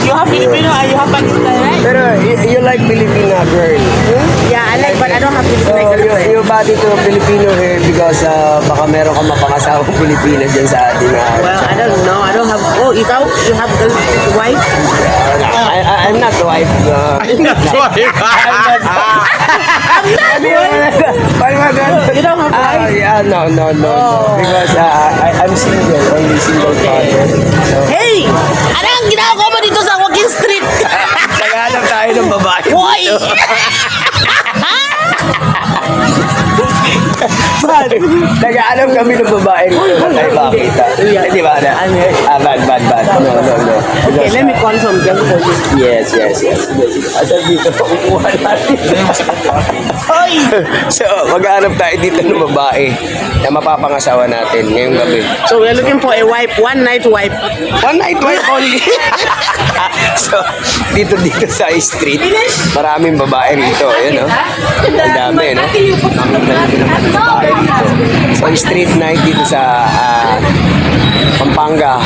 You have Filipino and you have Pakistan, right? Pero you like Filipina girl. Yeah, I like, but I don't have So, Filipino girlfriend. you body to Filipino here because baka meron ka mapangasawang Pilipina dyan sa ating Well, I don't know. I don't have. Oh, you have girl wife? I'm not wife. I'm not wife. Paano ba ganun? You don't have wife? Yeah, no. Because I'm single, only single father. So, Hey! Ano ang ginagawa mo dito sa Walking Street? naghanap tayo ng babae. Hoy! Nag-aalam kami ng babae rito na tayo makakita. Di ba? Bad. No. Okay, let me confirm them for you. Yes. Asa dito, kukuha natin. Hoy! So, mag-aanap tayo dito ng babae na mapapangasawa natin ngayong gabi. So we're looking for a wife, one night wife. One night wife only. So, dito sa street, maraming babae rito. Ayan, no? Ang dami, no? Babae dito. So, street night dito sa Pampanga.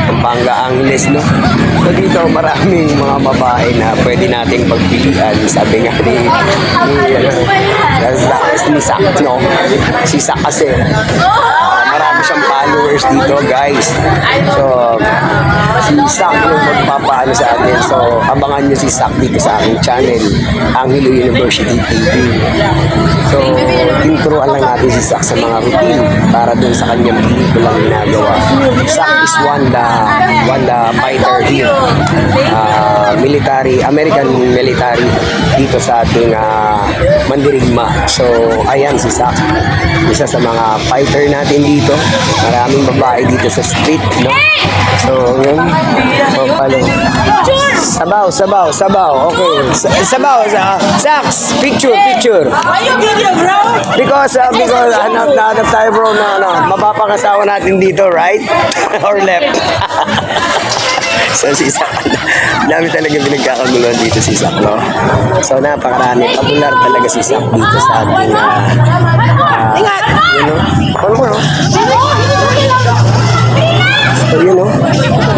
Pampanga, Angeles, no? So, dito maraming mga babae na pwede nating pagpilian. Sabi nga ni Sak, no? Si Sak kasi. Marami siyang followers dito, guys. So, si Sak yung magpapaano sa atin. So, abangan nyo si Sak dito sa aking channel, Angelo University TV. So, introan lang natin si Sak sa mga routine para dun sa kanyang pelikulang ginagawa. Sak is one the fighter here. American military dito sa ating mandirigma. So, ayan si Sak. Isa sa mga fighter natin dito. Maraming babae dito sa street, no? So, yun. Sabaw. Okay. Sabaw. Saks, picture. Why you video, bro? Because hanap tayo bro na mapapangasawa natin dito, right? Or left? So si Sak, dami talaga pinagkakaguluhan dito si Sak, no? So napakarami, popular talaga si Sak dito sa ating So yun, no?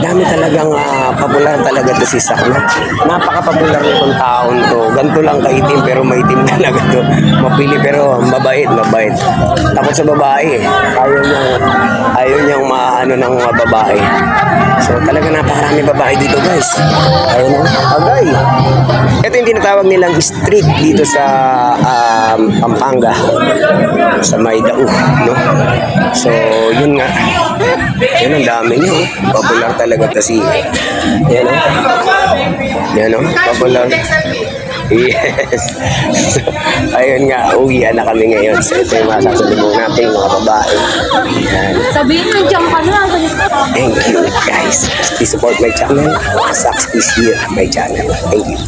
Dami talagang popular talaga to si Sak, no? Napaka-popular nitong taon to. Ganito lang kaitim pero maitim talaga to. Mapili pero mabait. Takot sa babae, eh. Ayaw niyang maano ng mga babae. So talaga napakarami babae dito, guys. Ayun, no? Agay. Ito yung tinatawag nilang street dito sa Pampanga. Sa Maydao, no? So, yun nga. Yun ang dami niyo. Popular talaga kasi. Yan, no? Yan, no? Popular. Yes. So, ayun nga, uwian na kami ngayon. So, ito yung masasalubong natin mga babae. Yan. Sabihin mo dyan ka na. Thank you, guys. Please support my channel. Saks is here, my channel. Thank you.